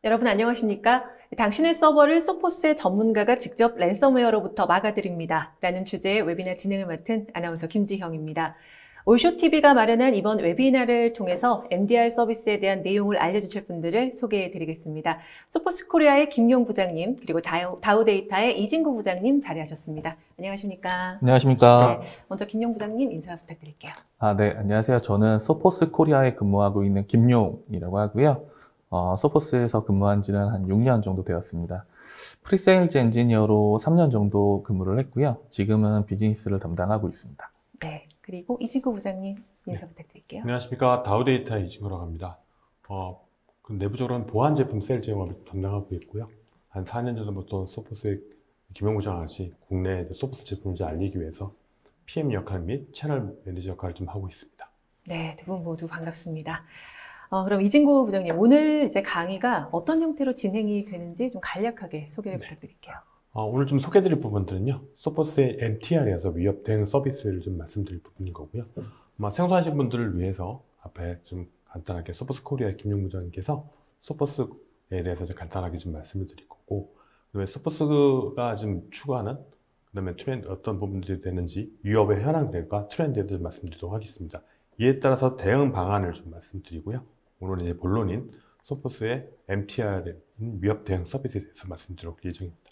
여러분 안녕하십니까? 당신의 서버를 소포스의 전문가가 직접 랜섬웨어로부터 막아드립니다. 라는 주제의 웨비나 진행을 맡은 아나운서 김지형입니다. 올쇼TV가 마련한 이번 웨비나를 통해서 MDR 서비스에 대한 내용을 알려주실 분들을 소개해드리겠습니다. 소포스 코리아의 김용 부장님, 그리고 다우데이터의 이진구 부장님 자리하셨습니다. 안녕하십니까? 안녕하십니까? 네, 먼저 김용 부장님 인사 부탁드릴게요. 네, 안녕하세요. 저는 소포스 코리아에 근무하고 있는 김용이라고 하고요. 소포스에서 근무한 지는 한 6년 정도 되었습니다. 프리세일즈 엔지니어로 3년 정도 근무를 했고요. 지금은 비즈니스를 담당하고 있습니다. 네, 그리고 이진구 부장님 인사 부탁드릴게요. 안녕하십니까. 다우데이터의 이진구라고 합니다. 내부적으로는 보안 제품 세일즈 영업을 담당하고 있고요. 한 4년 전부터 소포스의 김용 부장과 같이 국내 소포스 제품을 알리기 위해서 PM 역할 및 채널 매니저 역할을 좀 하고 있습니다. 네, 두 분 모두 반갑습니다. 그럼 이진구 부장님, 오늘 이제 강의가 어떤 형태로 진행이 되는지 좀 간략하게 소개를 부탁드릴게요. 오늘 좀 소개드릴 부분들은요, 소포스의 MTR에서 위협 대응 서비스를 좀 말씀드릴 부분인 거고요. 생소하신 분들을 위해서 앞에 좀 간단하게 소포스 코리아 김용 부장님께서 소포스에 대해서 좀 간단하게 좀 말씀을 드릴 거고, 그다음에 소포스가 지금 추구하는 그다음에 트렌드 어떤 부분들이 되는지 위협의 현황들과 트렌드에 대해서 말씀드리도록 하겠습니다. 이에 따라서 대응 방안을 좀 말씀드리고요. 오늘은 이제 본론인 소포스의 MTR인 위협 대응 서비스에 대해서 말씀드릴 예정입니다.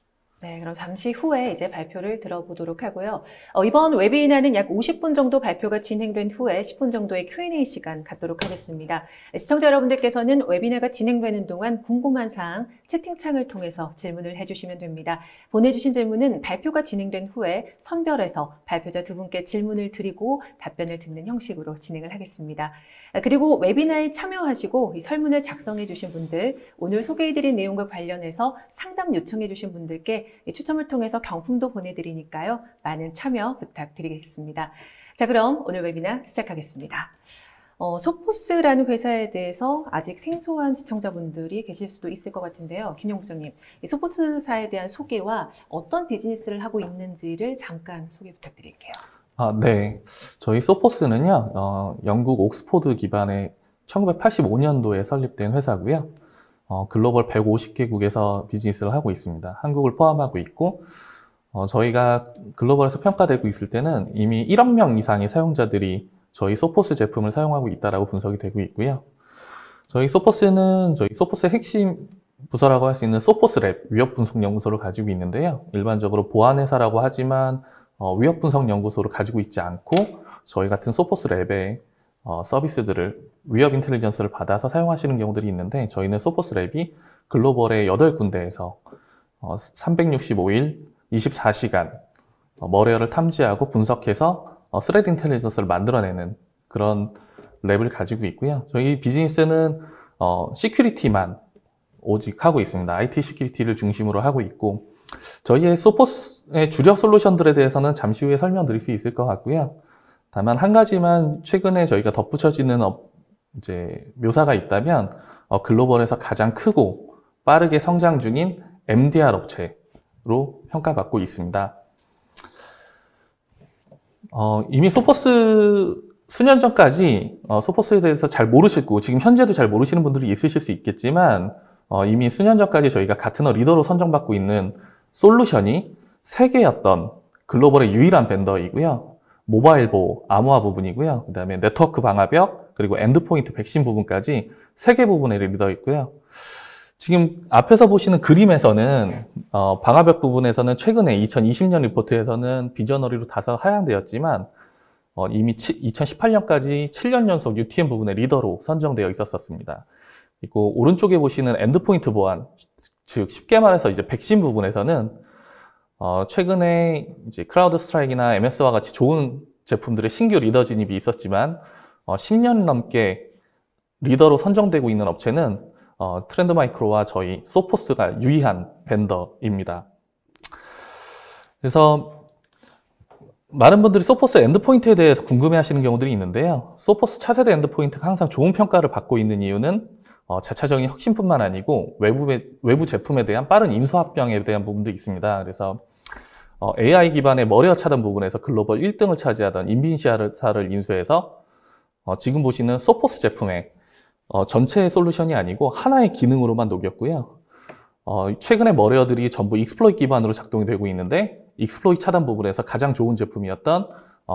네, 그럼 잠시 후에 이제 발표를 들어보도록 하고요. 이번 웨비나는 약 50분 정도 발표가 진행된 후에 10분 정도의 Q&A 시간 갖도록 하겠습니다. 시청자 여러분들께서는 웨비나가 진행되는 동안 궁금한 사항 채팅창을 통해서 질문을 해주시면 됩니다. 보내주신 질문은 발표가 진행된 후에 선별해서 발표자 두 분께 질문을 드리고 답변을 듣는 형식으로 진행을 하겠습니다. 그리고 웨비나에 참여하시고 이 설문을 작성해 주신 분들, 오늘 소개해드린 내용과 관련해서 상담 요청해 주신 분들께 추첨을 통해서 경품도 보내드리니까요. 많은 참여 부탁드리겠습니다. 자, 그럼 오늘 웨비나 시작하겠습니다. 소포스라는 회사에 대해서 아직 생소한 시청자분들이 계실 수도 있을 것 같은데요. 김용 부장님, 이 소포스사에 대한 소개와 어떤 비즈니스를 하고 있는지를 잠깐 소개 부탁드릴게요. 네. 저희 소포스는요, 영국 옥스포드 기반의 1985년도에 설립된 회사고요. 글로벌 150개국에서 비즈니스를 하고 있습니다. 한국을 포함하고 있고, 저희가 글로벌에서 평가되고 있을 때는 이미 1억 명 이상의 사용자들이 저희 소포스 제품을 사용하고 있다라고 분석이 되고 있고요. 저희 소포스는 저희 소포스의 핵심 부서라고 할 수 있는 소포스랩 위협 분석 연구소를 가지고 있는데요. 일반적으로 보안 회사라고 하지만 위협 분석 연구소를 가지고 있지 않고 저희 같은 소포스랩의 서비스들을 위협 인텔리전스를 받아서 사용하시는 경우들이 있는데, 저희는 소포스랩이 글로벌의 8군데에서 365일 24시간 머레어를 탐지하고 분석해서 스레드 인텔리전스를 만들어내는 그런 랩을 가지고 있고요. 저희 비즈니스는 시큐리티만 오직 하고 있습니다. IT 시큐리티를 중심으로 하고 있고, 저희의 소포스의 주력 솔루션들에 대해서는 잠시 후에 설명드릴 수 있을 것 같고요. 다만 한 가지만 최근에 저희가 덧붙여지는 이제 묘사가 있다면, 글로벌에서 가장 크고 빠르게 성장 중인 MDR 업체로 평가받고 있습니다. 이미 소포스 수년 전까지 소포스에 대해서 잘 모르시고 지금 현재도 잘 모르시는 분들이 있으실 수 있겠지만, 이미 수년 전까지 저희가 가트너 리더로 선정받고 있는 솔루션이 3개였던 글로벌의 유일한 벤더이고요. 모바일 보호, 암호화 부분이고요. 그 다음에 네트워크 방화벽, 그리고 엔드포인트 백신 부분까지 3개 부분에 리더 있고요. 지금 앞에서 보시는 그림에서는 방화벽 부분에서는 최근에 2020년 리포트에서는 비저너리로 다소 하향되었지만, 이미 2018년까지 7년 연속 UTM 부분의 리더로 선정되어 있었습니다. 그리고 오른쪽에 보시는 엔드포인트 보안, 즉 쉽게 말해서 이제 백신 부분에서는 최근에 이제 크라우드 스트라이크나 MS와 같이 좋은 제품들의 신규 리더 진입이 있었지만 10년 넘게 리더로 선정되고 있는 업체는 트렌드 마이크로와 저희 소포스가 유일한 벤더입니다. 그래서 많은 분들이 소포스 엔드포인트에 대해서 궁금해 하시는 경우들이 있는데요. 소포스 차세대 엔드포인트가 항상 좋은 평가를 받고 있는 이유는 자차적인 혁신뿐만 아니고 외부 제품에 대한 빠른 인수합병에 대한 부분도 있습니다. 그래서 AI 기반의 머레어 차단 부분에서 글로벌 1등을 차지하던 인빈시아를 인수해서 지금 보시는 소포스 제품에 전체 솔루션이 아니고 하나의 기능으로만 녹였고요. 최근에 머리어들이 전부 익스플로이트 기반으로 작동이 되고 있는데 익스플로이트 차단 부분에서 가장 좋은 제품이었던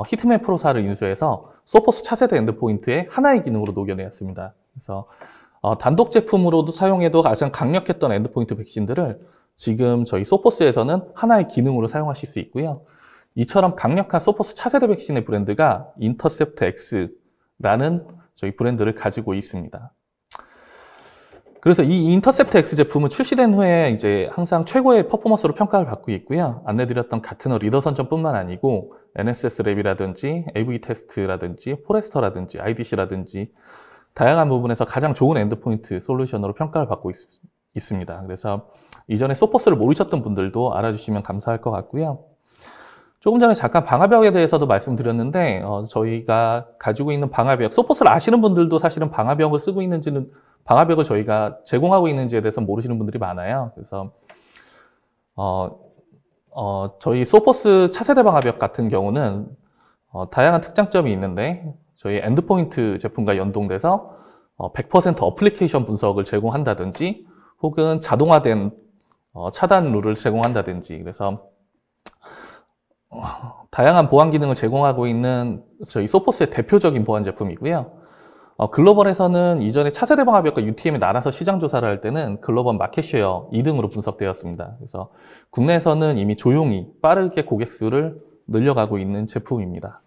히트맨 프로사를 인수해서 소포스 차세대 엔드포인트의 하나의 기능으로 녹여내었습니다. 그래서 단독 제품으로도 사용해도 가장 강력했던 엔드포인트 백신들을 지금 저희 소포스에서는 하나의 기능으로 사용하실 수 있고요. 이처럼 강력한 소포스 차세대 백신의 브랜드가 인터셉트 X라는 저희 브랜드를 가지고 있습니다. 그래서 이 인터셉트 X 제품은 출시된 후에 이제 항상 최고의 퍼포먼스로 평가를 받고 있고요. 안내드렸던 가트너 리더 선점뿐만 아니고 NSS 랩이라든지 AV 테스트라든지 포레스터라든지 IDC라든지 다양한 부분에서 가장 좋은 엔드포인트 솔루션으로 평가를 받고 있습니다. 그래서 이전에 소포스를 모르셨던 분들도 알아주시면 감사할 것 같고요. 조금 전에 잠깐 방화벽에 대해서도 말씀드렸는데 저희가 가지고 있는 방화벽, 소포스를 아시는 분들도 사실은 방화벽을 쓰고 있는지는 방화벽을 저희가 제공하고 있는지에 대해서 모르시는 분들이 많아요. 그래서 저희 소포스 차세대 방화벽 같은 경우는 다양한 특장점이 있는데 저희 엔드포인트 제품과 연동돼서 100% 어플리케이션 분석을 제공한다든지 혹은 자동화된 차단 룰을 제공한다든지 그래서 다양한 보안 기능을 제공하고 있는 저희 소포스의 대표적인 보안 제품이고요. 글로벌에서는 이전에 차세대 방화벽과 UTM이 나눠서 시장 조사를 할 때는 글로벌 마켓쉐어 2등으로 분석되었습니다. 그래서 국내에서는 이미 조용히 빠르게 고객 수를 늘려가고 있는 제품입니다.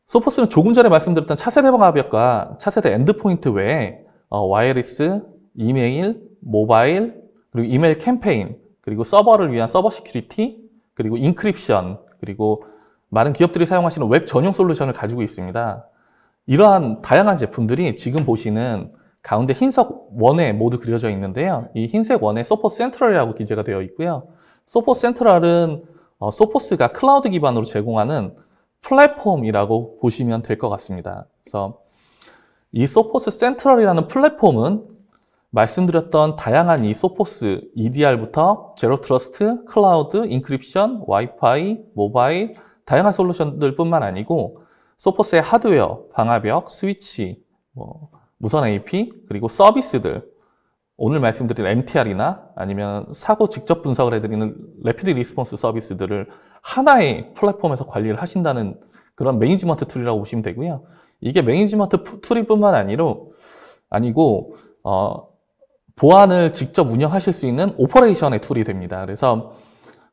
소포스는 조금 전에 말씀드렸던 차세대 방화벽과 차세대 엔드포인트 외에 와이어리스, 이메일, 모바일, 그리고 이메일 캠페인, 그리고 서버를 위한 서버 시큐리티, 그리고 인크립션, 그리고 많은 기업들이 사용하시는 웹 전용 솔루션을 가지고 있습니다. 이러한 다양한 제품들이 지금 보시는 가운데 흰색 원에 모두 그려져 있는데요. 이 흰색 원에 소포스 센트럴이라고 기재가 되어 있고요. 소포스 센트럴은 소포스가 클라우드 기반으로 제공하는 플랫폼이라고 보시면 될 것 같습니다. 그래서 이 소포스 센트럴이라는 플랫폼은 말씀드렸던 다양한 이 소포스 EDR부터 제로 트러스트, 클라우드, 인크립션, 와이파이, 모바일 다양한 솔루션들 뿐만 아니고 소포스의 하드웨어, 방화벽, 스위치, 무선 AP, 그리고 서비스들 오늘 말씀드린 MTR이나 아니면 사고 직접 분석을 해드리는 레피드 리스폰스 서비스들을 하나의 플랫폼에서 관리를 하신다는 그런 매니지먼트 툴이라고 보시면 되고요. 이게 매니지먼트 툴일 뿐만 아니고 보안을 직접 운영하실 수 있는 오퍼레이션의 툴이 됩니다. 그래서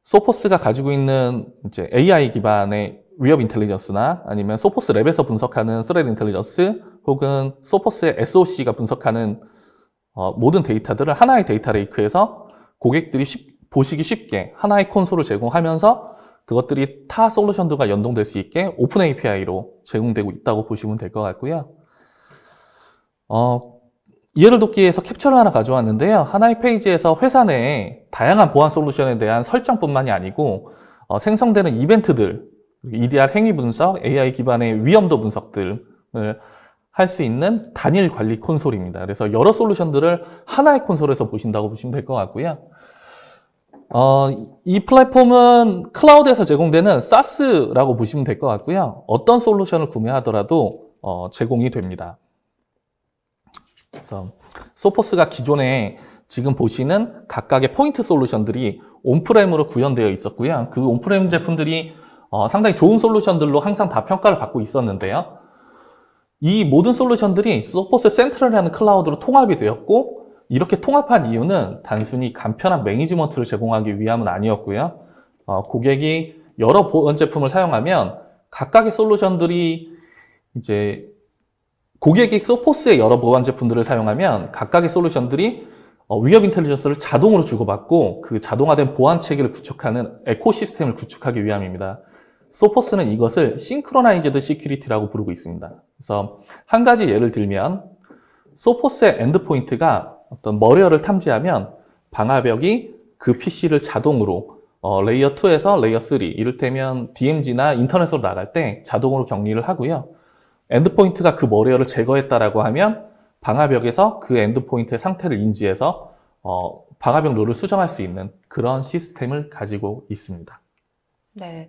소포스가 가지고 있는 이제 AI 기반의 위협 인텔리전스나 아니면 소포스 랩에서 분석하는 스레드 인텔리전스 혹은 소포스의 SOC가 분석하는 모든 데이터들을 하나의 데이터 레이크에서 고객들이 보시기 쉽게 하나의 콘솔을 제공하면서 그것들이 타 솔루션들과 연동될 수 있게 오픈 API로 제공되고 있다고 보시면 될 것 같고요. 이해를 돕기 위해서 캡처를 하나 가져왔는데요. 하나의 페이지에서 회사 내에 다양한 보안 솔루션에 대한 설정뿐만이 아니고 생성되는 이벤트들, EDR 행위 분석, AI 기반의 위험도 분석들을 할 수 있는 단일 관리 콘솔입니다. 그래서 여러 솔루션들을 하나의 콘솔에서 보신다고 보시면 될 것 같고요. 이 플랫폼은 클라우드에서 제공되는 SaaS라고 보시면 될 것 같고요. 어떤 솔루션을 구매하더라도 제공이 됩니다. 그래서 소포스가 기존에 지금 보시는 각각의 포인트 솔루션들이 온프렘으로 구현되어 있었고요. 그 온프렘 제품들이 상당히 좋은 솔루션들로 항상 다 평가를 받고 있었는데요. 이 모든 솔루션들이 소포스 센트럴이라는 클라우드로 통합이 되었고 이렇게 통합한 이유는 단순히 간편한 매니지먼트를 제공하기 위함은 아니었고요. 고객이 여러 보안 제품을 사용하면 각각의 솔루션들이 이제 고객이 소포스의 여러 보안 제품들을 사용하면 각각의 솔루션들이 위협 인텔리전스를 자동으로 주고받고 그 자동화된 보안 체계를 구축하는 에코시스템을 구축하기 위함입니다. 소포스는 이것을 싱크로나이즈드 시큐리티라고 부르고 있습니다. 그래서 한 가지 예를 들면 소포스의 엔드포인트가 어떤 머리어를 탐지하면 방화벽이 그 PC를 자동으로 레이어 2에서 레이어 3, 이를테면 DMZ나 인터넷으로 나갈 때 자동으로 격리를 하고요. 엔드포인트가 그 머리어를 제거했다라고 하면 방화벽에서 그 엔드포인트의 상태를 인지해서 방화벽 룰을 수정할 수 있는 그런 시스템을 가지고 있습니다. 네.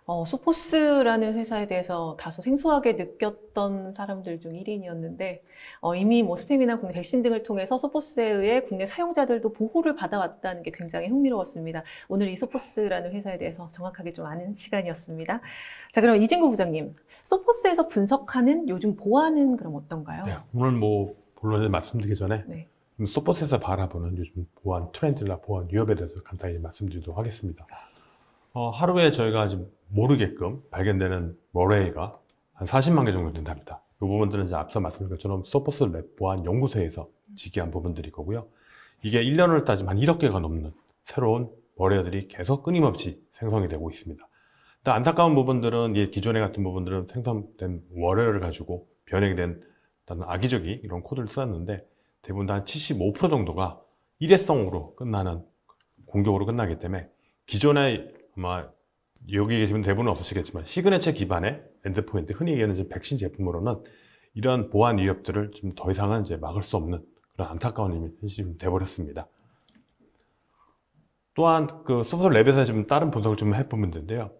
소포스라는 회사에 대해서 다소 생소하게 느꼈던 사람들 중 1인이었는데, 이미 뭐 스팸이나 국내 백신 등을 통해서 소포스에 의해 국내 사용자들도 보호를 받아왔다는 게 굉장히 흥미로웠습니다. 오늘 이 소포스라는 회사에 대해서 정확하게 좀 아는 시간이었습니다. 자, 그럼 이진구 부장님, 소포스에서 분석하는 요즘 보안은 그럼 어떤가요? 네, 오늘 뭐 본론에 말씀드리기 전에 네. 소포스에서 바라보는 요즘 보안 트렌드나 보안 위협에 대해서 간단히 말씀드리도록 하겠습니다. 하루에 저희가 지금 모르게끔 발견되는 머레이가 한 40만 개 정도 된답니다. 이 부분들은 이제 앞서 말씀드린 것처럼 소포스 랩 보안 연구소에서 직기한 부분들이 거고요. 이게 1년을 따지면 한 1억 개가 넘는 새로운 머레이들이 계속 끊임없이 생성이 되고 있습니다. 일단 안타까운 부분들은 기존에 같은 부분들은 생성된 머레이를 가지고 변형이 된 악의적인 이런 코드를 썼는데 대부분 한 75% 정도가 일회성으로 끝나는 공격으로 끝나기 때문에 기존에 아마 여기 계시면 대부분 없으시겠지만 시그네처 기반의 엔드포인트, 흔히 얘기하는 이제 백신 제품으로는 이런 보안 위협들을 좀 더 이상은 이제 막을 수 없는 그런 안타까운 현실이 돼버렸습니다. 또한 그 소프트 랩에서 좀 다른 분석을 좀 해보면 되는데요.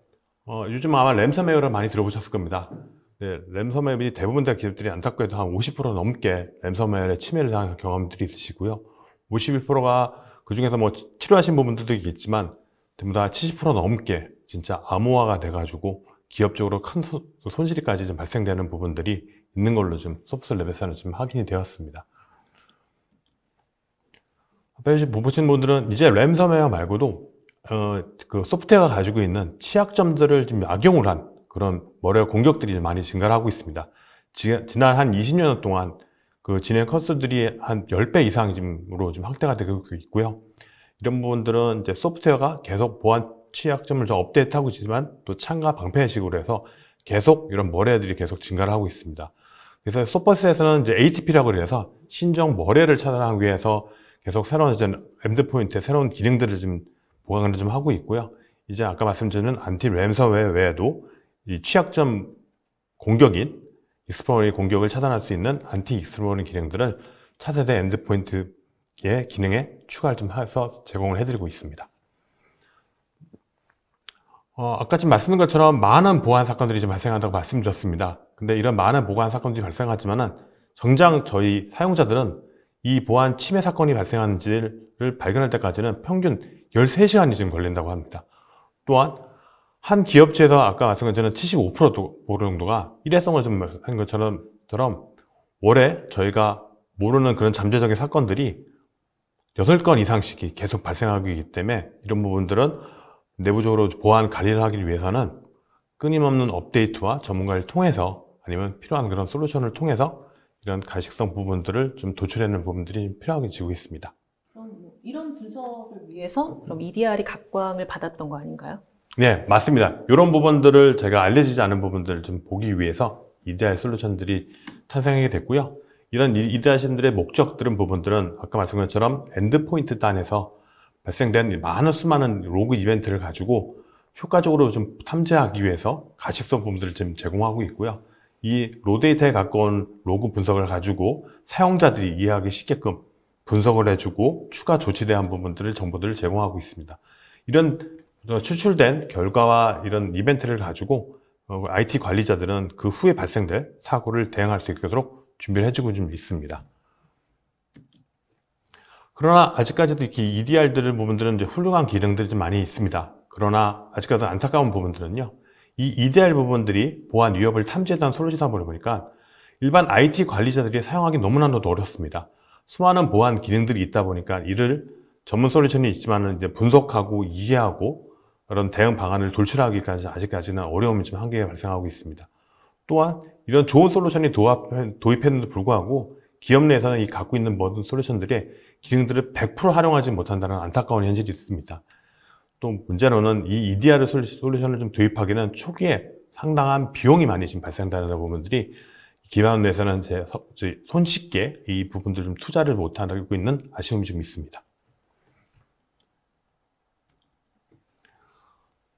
요즘 아마 램섬웨어를 많이 들어보셨을 겁니다. 네, 램섬웨어이 대부분 다 기업들이 안타깝게도 한 50% 넘게 램섬웨어의 침해를 당한 경험들이 있으시고요. 51%가 그 중에서 뭐 치료하신 부분들도 있겠지만 전부 다 70% 넘게 진짜 암호화가 돼가지고 기업적으로 큰 손실까지 좀 발생되는 부분들이 있는 걸로 좀 소프트랩에서는 지금 확인이 되었습니다. 앞에 보신 분들은 이제 램섬웨어 말고도 그 소프트웨어가 가지고 있는 취약점들을 좀 악용을 한 그런 머레이어 공격들이 많이 증가를 하고 있습니다. 지난 한 20년 동안 그 진행 건수들이 한 10배 이상으로 좀 확대가 되고 있고요. 이런 부분들은 이제 소프트웨어가 계속 보안 취약점을 좀 업데이트하고 있지만 또 참가 방패식으로 해서 계속 이런 머레이어들이 계속 증가를 하고 있습니다. 그래서 소포스에서는 이제 ATP라고 해서 신종 머레이어를 차단하기 위해서 계속 새로운 이제 엔드포인트의 새로운 기능들을 좀 보강을 좀 하고 있고요. 이제 아까 말씀드린 안티 램섬웨어 외에도 이 취약점 공격인 익스플로러의 공격을 차단할 수 있는 안티 익스플로러 기능들을 차세대 엔드포인트의 기능에 추가를 좀 해서 제공을 해드리고 있습니다. 아까 지금 말씀드린 것처럼 많은 보안 사건들이 좀 발생한다고 말씀드렸습니다. 근데 이런 많은 보안 사건들이 발생하지만은 정작 저희 사용자들은 이 보안 침해 사건이 발생하는지를 발견할 때까지는 평균 13시간이 지금 걸린다고 합니다. 또한 한 기업체에서 아까 말씀드린 것처럼 75% 정도가 일회성을 좀 한 것처럼 월에 저희가 모르는 그런 잠재적인 사건들이 8건 이상씩이 계속 발생하고 있기 때문에 이런 부분들은 내부적으로 보안 관리를 하기 위해서는 끊임없는 업데이트와 전문가를 통해서 아니면 필요한 그런 솔루션을 통해서 이런 가식성 부분들을 좀 도출해내는 부분들이 필요하지고 있습니다. 그럼 이런 분석을 위해서 그럼 EDR이 각광을 받았던 거 아닌가요? 네, 맞습니다. 이런 부분들을 제가 알려지지 않은 부분들을 좀 보기 위해서 EDR 솔루션들이 탄생하게 됐고요. 이런 EDR들의 목적들은 부분들은 아까 말씀드린 것처럼 엔드포인트 단에서 발생된 많은 수많은 로그 이벤트를 가지고 효과적으로 좀 탐지하기 위해서 가식성 부분들을 좀 제공하고 있고요. 이 로데이터에 가까운 로그 분석을 가지고 사용자들이 이해하기 쉽게끔 분석을 해주고 추가 조치대한 부분들을 정보들을 제공하고 있습니다. 이런 추출된 결과와 이런 이벤트를 가지고 IT 관리자들은 그 후에 발생될 사고를 대응할 수 있도록 준비를 해주고 좀 있습니다. 그러나 아직까지도 이렇게 EDR들을 부분들은 이제 훌륭한 기능들이 좀 많이 있습니다. 그러나 아직까지도 안타까운 부분들은요. 이 EDR 부분들이 보안 위협을 탐지하는 솔루션이다 보니까 일반 IT 관리자들이 사용하기 너무나도 어렵습니다. 수많은 보안 기능들이 있다 보니까 이를 전문 솔루션이 있지만은 이제 분석하고 이해하고 그런 대응 방안을 도출하기까지 아직까지는 어려움이 좀 한계가 발생하고 있습니다. 또한 이런 좋은 솔루션이 도입했는데도 불구하고 기업 내에서는 이 갖고 있는 모든 솔루션들의 기능들을 100% 활용하지 못한다는 안타까운 현실이 있습니다. 또 문제로는 이 EDR 솔루션을 좀 도입하기는 초기에 상당한 비용이 많이 지금 발생한다는 부분들이 기반 내에서는 손쉽게 이 부분들을 좀 투자를 못하고 있는 아쉬움이 좀 있습니다.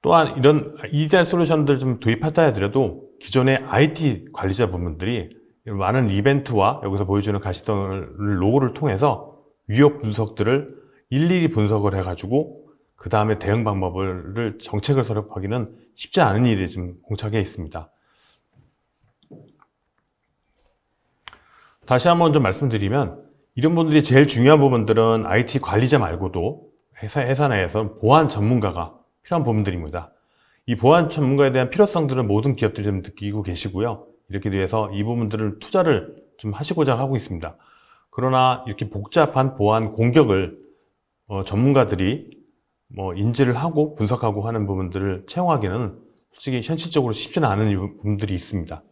또한 이런 EDR 솔루션들을 좀 도입하다 하더라도 기존의 IT 관리자 부분들이 많은 이벤트와 여기서 보여주는 가시성 로고를 통해서 위협 분석들을 일일이 분석을 해가지고 그 다음에 대응 방법을 정책을 설립하기는 쉽지 않은 일이 지금 봉착해 있습니다. 다시 한번 좀 말씀드리면 이런 분들이 제일 중요한 부분들은 IT 관리자 말고도 회사 내에서 보안 전문가가 필요한 부분들입니다. 이 보안 전문가에 대한 필요성들을 모든 기업들이 좀 느끼고 계시고요. 이렇게 돼서 이 부분들을 투자를 좀 하시고자 하고 있습니다. 그러나 이렇게 복잡한 보안 공격을 전문가들이 인지를 하고 분석하고 하는 부분들을 채용하기는 솔직히 현실적으로 쉽지는 않은 부분들이 있습니다.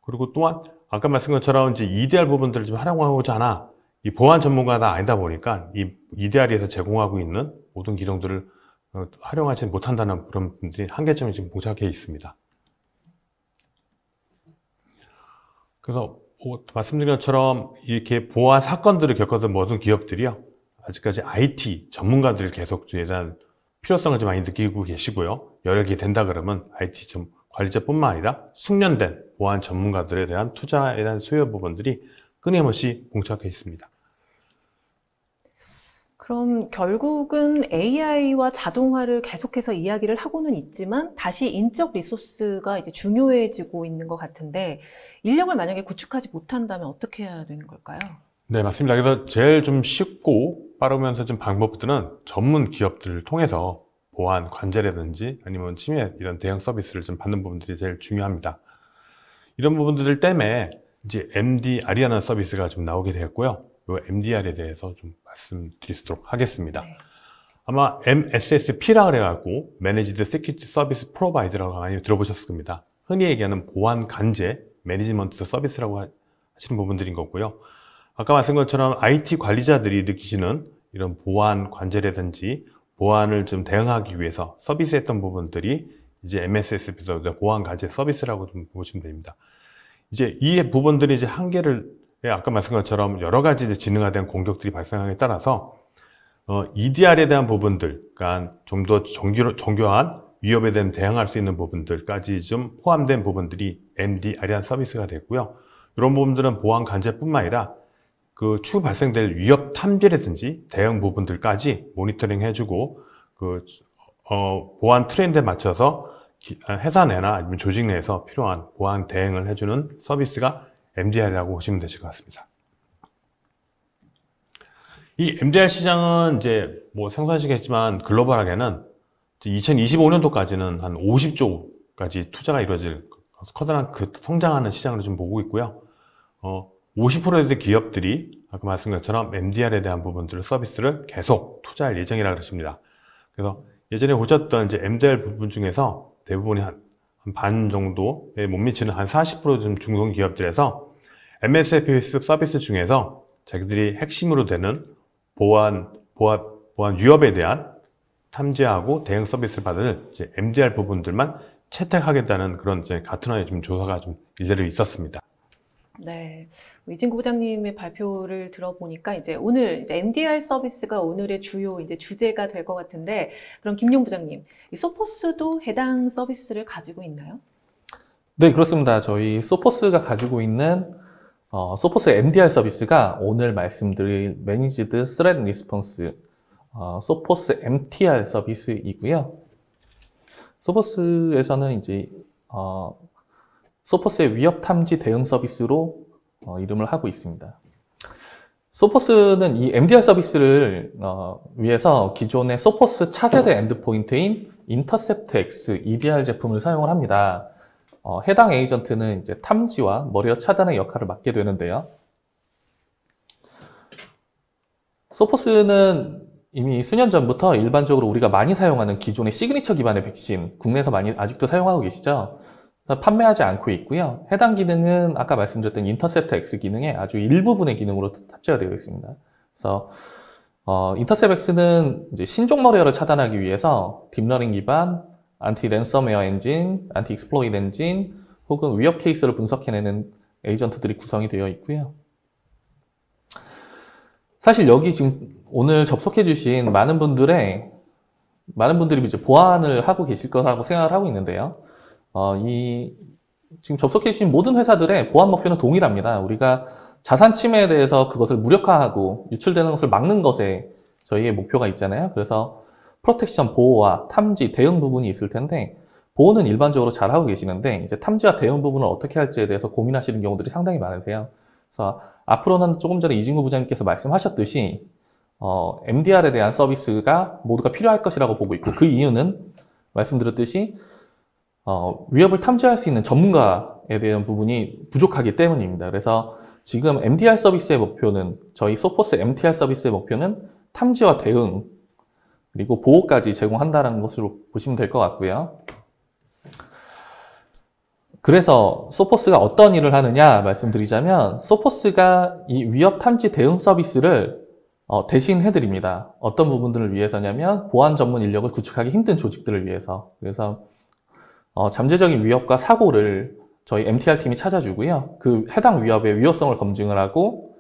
그리고 또한 아까 말씀드린 것처럼 이제 EDR 부분들을 좀 활용하고자 하나 이 보안 전문가가 아니다 보니까 이 EDR에서 제공하고 있는 모든 기능들을 활용하지 못한다는 그런 분들이 한계점이 지금 봉착해 있습니다. 그래서 말씀드린 것처럼 이렇게 보안 사건들을 겪었던 모든 기업들이요, 아직까지 IT 전문가들을 계속 대한 필요성을 좀 많이 느끼고 계시고요. 여러 개 된다 그러면 IT 관리자뿐만 아니라 숙련된 보안 전문가들에 대한 투자에 대한 수요 부분들이 끊임없이 봉착해 있습니다. 그럼 결국은 AI와 자동화를 계속해서 이야기를 하고는 있지만 다시 인적 리소스가 이제 중요해지고 있는 것 같은데 인력을 만약에 구축하지 못한다면 어떻게 해야 되는 걸까요? 네, 맞습니다. 그래서 제일 좀 쉽고 빠르면서 좀 방법들은 전문 기업들을 통해서 보안 관제라든지 아니면 침해 이런 대응 서비스를 좀 받는 부분들이 제일 중요합니다. 이런 부분들 때문에 이제 MDR이라는 서비스가 좀 나오게 되었고요. 이 MDR에 대해서 좀 말씀드리도록 하겠습니다. 네. 아마 MSSP라 그래갖고 Managed Security Service Provider라고 많이 들어보셨을 겁니다. 흔히 얘기하는 보안 관제 매니지먼트 서비스라고 하시는 부분들인 거고요. 아까 말씀드린 것처럼 IT 관리자들이 느끼시는 이런 보안 관제라든지 보안을 좀 대응하기 위해서 서비스했던 부분들이 이제 MSSP에서 보안 관제 서비스라고 좀 보시면 됩니다. 이제 이 부분들이 이제 한계를 아까 말씀드린 것처럼 여러 가지 이제 지능화된 공격들이 발생하기에 따라서 EDR에 대한 부분들, 그러니까 좀 더 정교한 위협에 대한 대응할 수 있는 부분들까지 좀 포함된 부분들이 MDR이라는 서비스가 됐고요. 이런 부분들은 보안 관제뿐만 아니라 그 추후 발생될 위협 탐지라든지 대응 부분들까지 모니터링 해주고 보안 트렌드에 맞춰서 회사 내나 아니면 조직 내에서 필요한 보안 대응을 해주는 서비스가 MDR이라고 보시면 되실 것 같습니다. 이 MDR 시장은 이제 생소하시겠지만 글로벌하게는 2025년도까지는 한 50조까지 투자가 이루어질 커다란 성장하는 시장으로 좀 보고 있고요. 50%의 기업들이 아까 말씀드린 것처럼 MDR에 대한 부분들을 서비스를 계속 투자할 예정이라고 그러십니다. 그래서 예전에 보셨던 이제 MDR 부분 중에서 대부분이 한 반 정도에 못 미치는 한 40% 좀 중소기업들에서 MSP 서비스 중에서 자기들이 핵심으로 되는 보안 위협에 대한 탐지하고 대응 서비스를 받을 이제 MDR 부분들만 채택하겠다는 그런 이제 같은 화의 좀 조사가 좀 일례로 있었습니다. 네, 이진구 부장님의 발표를 들어보니까 이제 오늘 이제 MDR 서비스가 오늘의 주요 이제 주제가 될 것 같은데, 그럼 김용 부장님, 이 소포스도 해당 서비스를 가지고 있나요? 네, 그렇습니다. 저희 소포스가 가지고 있는 소포스 MDR 서비스가 오늘 말씀드릴 Managed Threat Response 소포스 MTR 서비스이고요. 소포스에서는 이제 소포스의 위협 탐지 대응 서비스로 이름을 하고 있습니다. 소포스는 이 MDR 서비스를 위해서 기존의 소포스 차세대 엔드포인트인 인터셉트 X EDR 제품을 사용을 합니다. 해당 에이전트는 이제 탐지와 머리어 차단의 역할을 맡게 되는데요. 소포스는 이미 수년 전부터 일반적으로 우리가 많이 사용하는 기존의 시그니처 기반의 백신, 국내에서 많이 아직도 사용하고 계시죠? 판매하지 않고 있고요. 해당 기능은 아까 말씀드렸던 인터셉트 X 기능의 아주 일부분의 기능으로 탑재가 되어 있습니다. 그래서 인터셉트 X는 이제 신종 머리어를 차단하기 위해서 딥러닝 기반 안티 랜섬웨어 엔진, 안티 익스플로이트 엔진 혹은 위협 케이스를 분석해내는 에이전트들이 구성이 되어 있고요. 사실 여기 지금 오늘 접속해 주신 많은 분들이 이제 보안을 하고 계실 거라고 생각을 하고 있는데요. 지금 접속해 주신 모든 회사들의 보안 목표는 동일합니다. 우리가 자산 침해에 대해서 그것을 무력화하고 유출되는 것을 막는 것에 저희의 목표가 있잖아요. 그래서 프로텍션 보호와 탐지, 대응 부분이 있을 텐데 보호는 일반적으로 잘하고 계시는데 이제 탐지와 대응 부분을 어떻게 할지에 대해서 고민하시는 경우들이 상당히 많으세요. 그래서 앞으로는 조금 전에 이진구 부장님께서 말씀하셨듯이 MDR에 대한 서비스가 모두가 필요할 것이라고 보고 있고 그 이유는 말씀드렸듯이 위협을 탐지할 수 있는 전문가에 대한 부분이 부족하기 때문입니다. 그래서 지금 MDR 서비스의 목표는 저희 소포스 MTR 서비스의 목표는 탐지와 대응 그리고 보호까지 제공한다는 것으로 보시면 될 것 같고요. 그래서 소포스가 어떤 일을 하느냐 말씀드리자면 소포스가 이 위협 탐지 대응 서비스를 대신 해드립니다. 어떤 부분들을 위해서냐면 보안 전문 인력을 구축하기 힘든 조직들을 위해서. 그래서 잠재적인 위협과 사고를 저희 MTR 팀이 찾아주고요. 그 해당 위협의 위협성을 검증을 하고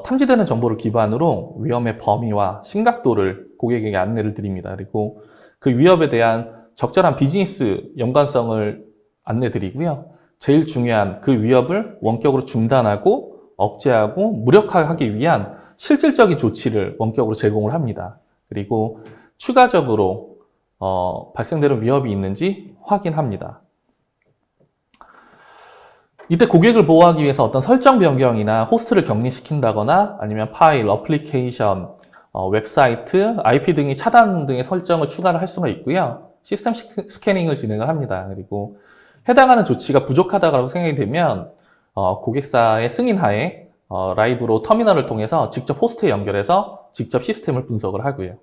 탐지되는 정보를 기반으로 위험의 범위와 심각도를 고객에게 안내를 드립니다. 그리고 그 위협에 대한 적절한 비즈니스 연관성을 안내드리고요. 제일 중요한 그 위협을 원격으로 중단하고 억제하고 무력화하기 위한 실질적인 조치를 원격으로 제공을 합니다. 그리고 추가적으로 발생되는 위협이 있는지 확인합니다. 이때 고객을 보호하기 위해서 어떤 설정 변경이나 호스트를 격리시킨다거나 아니면 파일, 어플리케이션, 웹사이트, IP 등의 차단 등의 설정을 추가를 할 수가 있고요. 시스템 스캐닝을 진행을 합니다. 그리고 해당하는 조치가 부족하다고 생각이 되면 고객사의 승인하에 라이브로 터미널을 통해서 직접 호스트에 연결해서 직접 시스템을 분석을 하고요.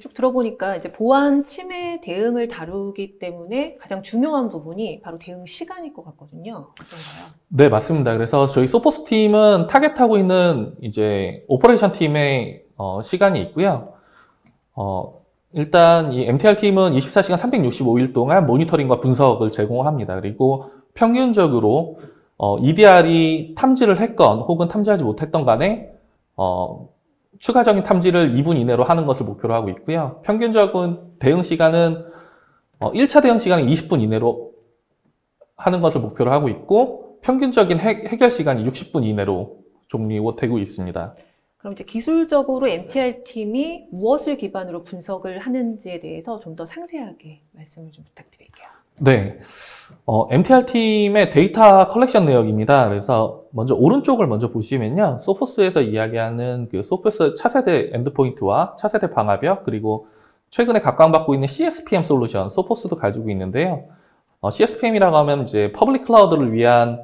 쭉 들어보니까 이제 보안 침해 대응을 다루기 때문에 가장 중요한 부분이 바로 대응 시간일 것 같거든요. 어떤가요? 네, 맞습니다. 그래서 저희 소포스 팀은 타겟하고 있는 이제 오퍼레이션 팀의 시간이 있고요. 일단 이 MTR 팀은 24시간 365일 동안 모니터링과 분석을 제공합니다. 그리고 평균적으로 EDR이 탐지를 했건 혹은 탐지하지 못했던 간에 추가적인 탐지를 2분 이내로 하는 것을 목표로 하고 있고요. 평균적인 대응 시간은 1차 대응 시간은 20분 이내로 하는 것을 목표로 하고 있고 평균적인 해결 시간이 60분 이내로 종료되고 있습니다. 그럼 이제 기술적으로 MTR 팀이 무엇을 기반으로 분석을 하는지에 대해서 좀 더 상세하게 말씀을 좀 부탁드릴게요. 네, MTR 팀의 데이터 컬렉션 내역입니다. 그래서 먼저 오른쪽을 먼저 보시면요, 소포스에서 이야기하는 그 소포스 차세대 엔드포인트와 차세대 방화벽 그리고 최근에 각광받고 있는 CSPM 솔루션, 소포스도 가지고 있는데요. CSPM이라고 하면 이제 퍼블릭 클라우드를 위한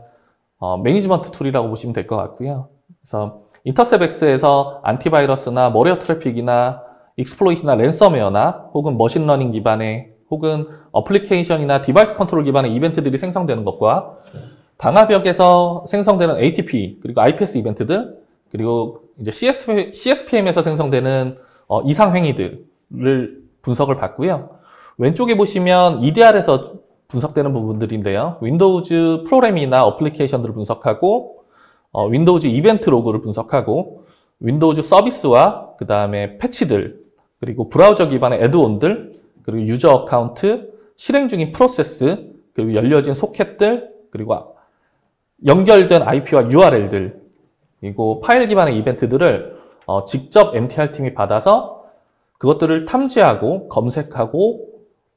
매니지먼트 툴이라고 보시면 될 것 같고요. 그래서 인터셉엑스에서 안티바이러스나 머리어 트래픽이나 익스플로이트나 랜섬웨어나 혹은 머신러닝 기반의 혹은 어플리케이션이나 디바이스 컨트롤 기반의 이벤트들이 생성되는 것과 방화벽에서 생성되는 ATP 그리고 IPS 이벤트들 그리고 이제 CSPM에서 생성되는 이상 행위들을 분석을 받고요. 왼쪽에 보시면 EDR에서 분석되는 부분들인데요. 윈도우즈 프로그램이나 어플리케이션들을 분석하고 윈도우즈 이벤트 로그를 분석하고 윈도우즈 서비스와 그 다음에 패치들 그리고 브라우저 기반의 애드온들 그리고 유저 어카운트, 실행 중인 프로세스 그리고 열려진 소켓들 그리고 연결된 IP와 URL들 그리고 파일 기반의 이벤트들을 직접 MTR 팀이 받아서 그것들을 탐지하고 검색하고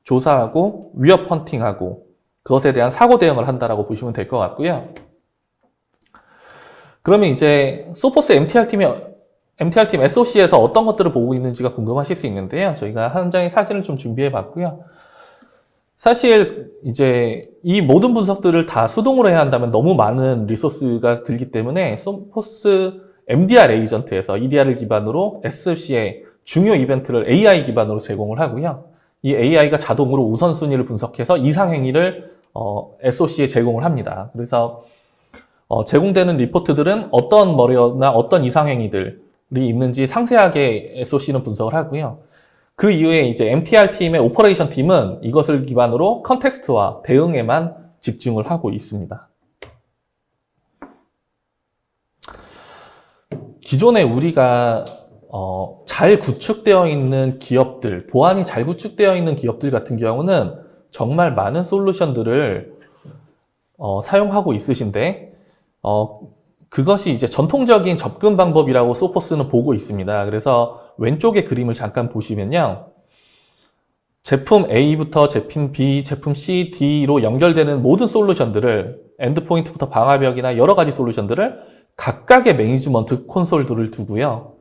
조사하고 위협 헌팅하고 그것에 대한 사고 대응을 한다라고 보시면 될 것 같고요. 그러면 이제 소포스 MTR 팀 SOC에서 어떤 것들을 보고 있는지가 궁금하실 수 있는데요. 저희가 한 장의 사진을 좀 준비해 봤고요. 사실 이제 이 모든 분석들을 다 수동으로 해야 한다면 너무 많은 리소스가 들기 때문에 소포스 MDR 에이전트에서 EDR을 기반으로 SOC의 중요 이벤트를 AI 기반으로 제공을 하고요. 이 AI가 자동으로 우선순위를 분석해서 이상 행위를 SOC에 제공을 합니다. 그래서 제공되는 리포트들은 어떤 머리어나 어떤 이상 행위들이 있는지 상세하게 SOC는 분석을 하고요. 그 이후에 이제 MTR 팀의 오퍼레이션 팀은 이것을 기반으로 컨텍스트와 대응에만 집중을 하고 있습니다. 기존에 우리가 잘 구축되어 있는 기업들, 보안이 잘 구축되어 있는 기업들 같은 경우는 정말 많은 솔루션들을 사용하고 있으신데 그것이 이제 전통적인 접근 방법이라고 소포스는 보고 있습니다. 그래서 왼쪽의 그림을 잠깐 보시면요. 제품 A부터 제품 B, 제품 C, D로 연결되는 모든 솔루션들을 엔드포인트부터 방화벽이나 여러 가지 솔루션들을 각각의 매니지먼트 콘솔들을 두고요.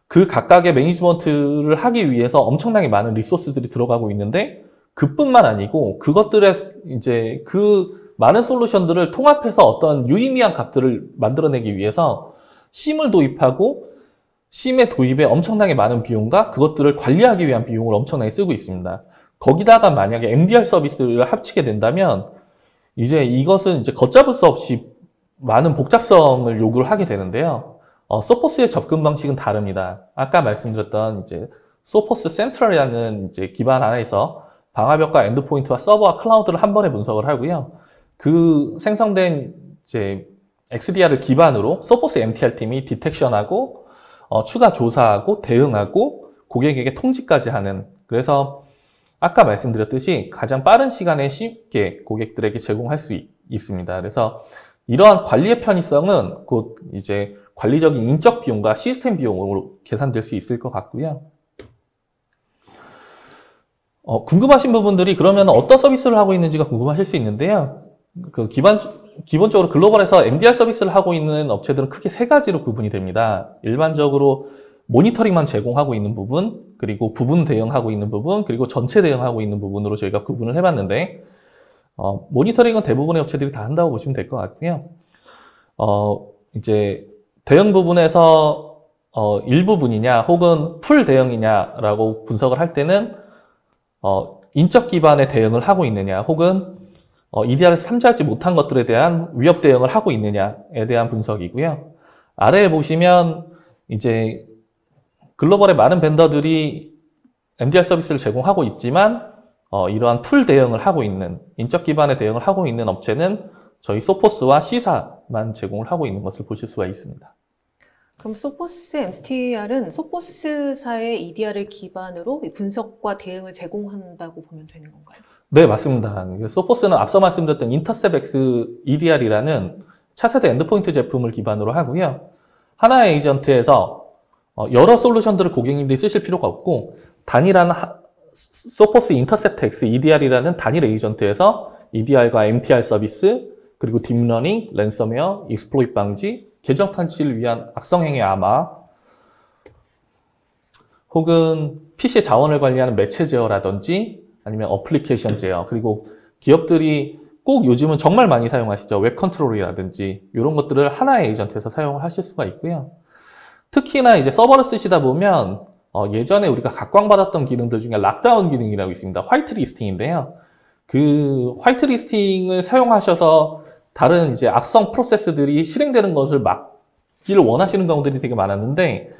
그 각각의 매니지먼트를 하기 위해서 엄청나게 많은 리소스들이 들어가고 있는데 그뿐만 아니고 그것들의 이제 그 많은 솔루션들을 통합해서 어떤 유의미한 값들을 만들어내기 위해서 심을 도입하고 심의 도입에 엄청나게 많은 비용과 그것들을 관리하기 위한 비용을 엄청나게 쓰고 있습니다. 거기다가 만약에 MDR 서비스를 합치게 된다면 이제 이것은 이제 걷잡을 수 없이 많은 복잡성을 요구를 하게 되는데요. 소포스의 접근 방식은 다릅니다. 아까 말씀드렸던 이제 소포스 센트럴이라는 이제 기반 안에서 방화벽과 엔드포인트와 서버와 클라우드를 한 번에 분석을 하고요. 그 생성된 이제 XDR을 기반으로 소포스 MTR 팀이 디텍션하고 추가 조사하고 대응하고 고객에게 통지까지 하는, 그래서 아까 말씀드렸듯이 가장 빠른 시간에 쉽게 고객들에게 제공할 수 있습니다. 그래서 이러한 관리의 편의성은 곧 이제 관리적인 인적 비용과 시스템 비용으로 계산될 수 있을 것 같고요. 궁금하신 부분들이 그러면 어떤 서비스를 하고 있는지가 궁금하실 수 있는데요. 기본적으로 글로벌에서 MDR 서비스를 하고 있는 업체들은 크게 세 가지로 구분이 됩니다. 일반적으로 모니터링만 제공하고 있는 부분, 그리고 부분 대응하고 있는 부분, 그리고 전체 대응하고 있는 부분으로 저희가 구분을 해봤는데, 모니터링은 대부분의 업체들이 다 한다고 보시면 될 것 같고요. 이제 대응 부분에서 일부분이냐 혹은 풀 대응이냐라고 분석을 할 때는 인적 기반의 대응을 하고 있느냐 혹은 EDR에서 탐지하지 못한 것들에 대한 위협 대응을 하고 있느냐에 대한 분석이고요. 아래에 보시면 이제 글로벌의 많은 벤더들이 MDR 서비스를 제공하고 있지만 이러한 풀 대응을 하고 있는, 인적 기반의 대응을 하고 있는 업체는 저희 소포스와 C사만 제공을 하고 있는 것을 보실 수가 있습니다. 그럼 소포스 MTR은 소포스사의 EDR을 기반으로 분석과 대응을 제공한다고 보면 되는 건가요? 네, 맞습니다. 소포스는 앞서 말씀드렸던 인터셉X EDR이라는 차세대 엔드포인트 제품을 기반으로 하고요. 하나의 에이전트에서 여러 솔루션들을 고객님들이 쓰실 필요가 없고 단일한 소포스 인터셉트 X EDR이라는 단일 에이전트에서 EDR과 MTR 서비스, 그리고 딥러닝, 랜섬웨어, 익스플로이트 방지, 계정 탐지를 위한 악성행위 암호, 혹은 PC의 자원을 관리하는 매체 제어라든지 아니면 어플리케이션 제어, 그리고 기업들이 꼭 요즘은 정말 많이 사용하시죠. 웹 컨트롤이라든지 이런 것들을 하나의 에이전트에서 사용을 하실 수가 있고요. 특히나 이제 서버를 쓰시다 보면 예전에 우리가 각광받았던 기능들 중에 락다운 기능이라고 있습니다. 화이트 리스팅인데요. 그 화이트 리스팅을 사용하셔서 다른 이제 악성 프로세스들이 실행되는 것을 막기를 원하시는 경우들이 되게 많았는데,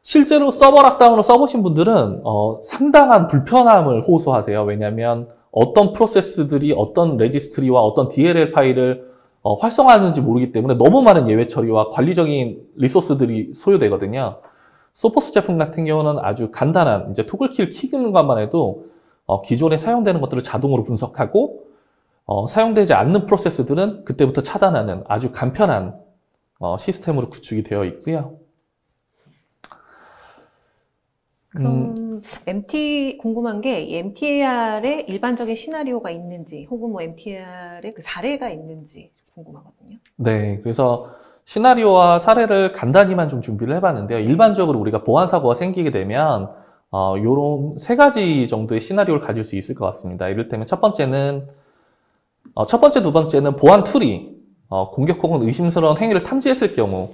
실제로 서버 락다운을 써보신 분들은 상당한 불편함을 호소하세요. 왜냐하면 어떤 프로세스들이 어떤 레지스트리와 어떤 DLL 파일을 활성화하는지 모르기 때문에 너무 많은 예외 처리와 관리적인 리소스들이 소요되거든요. 소포스 제품 같은 경우는 아주 간단한 이제 토글키를 키는 것만 해도 기존에 사용되는 것들을 자동으로 분석하고 사용되지 않는 프로세스들은 그때부터 차단하는 아주 간편한 시스템으로 구축이 되어 있고요. 그럼 궁금한 게 MTR의 일반적인 시나리오가 있는지 혹은 뭐 MTR의 그 사례가 있는지 궁금하거든요. 네, 그래서 시나리오와 사례를 간단히만 좀 준비를 해봤는데요. 일반적으로 우리가 보안 사고가 생기게 되면 요런 세 가지 정도의 시나리오를 가질 수 있을 것 같습니다. 이를테면 첫 번째, 두 번째는 보안 툴이 공격 혹은 의심스러운 행위를 탐지했을 경우,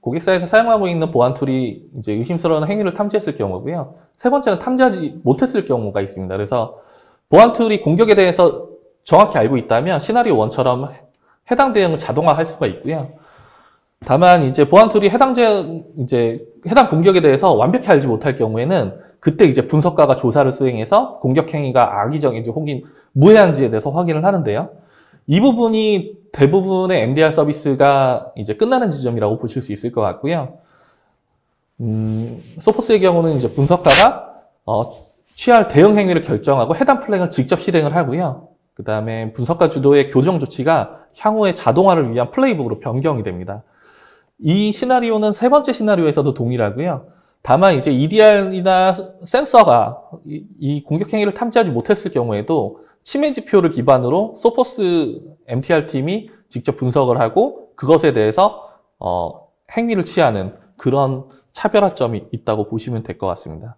고객사에서 사용하고 있는 보안 툴이 이제 의심스러운 행위를 탐지했을 경우고요. 세 번째는 탐지하지 못했을 경우가 있습니다. 그래서 보안 툴이 공격에 대해서 정확히 알고 있다면 시나리오 1처럼 해당 대응을 자동화할 수가 있고요. 다만 이제 보안 툴이 해당 공격에 대해서 완벽히 알지 못할 경우에는 그때 이제 분석가가 조사를 수행해서 공격 행위가 악의적인지 혹은 무해한지에 대해서 확인을 하는데요. 이 부분이 대부분의 MDR 서비스가 이제 끝나는 지점이라고 보실 수 있을 것 같고요. 소포스의 경우는 이제 분석가가 취할 대응 행위를 결정하고 해당 플랜을 직접 실행을 하고요. 그 다음에 분석가 주도의 교정 조치가 향후의 자동화를 위한 플레이북으로 변경이 됩니다. 이 시나리오는 세 번째 시나리오에서도 동일하고요. 다만 이제 EDR이나 센서가 이 공격 행위를 탐지하지 못했을 경우에도 침해 지표를 기반으로 소포스 MTR 팀이 직접 분석을 하고 그것에 대해서 행위를 취하는 그런 차별화점이 있다고 보시면 될 것 같습니다.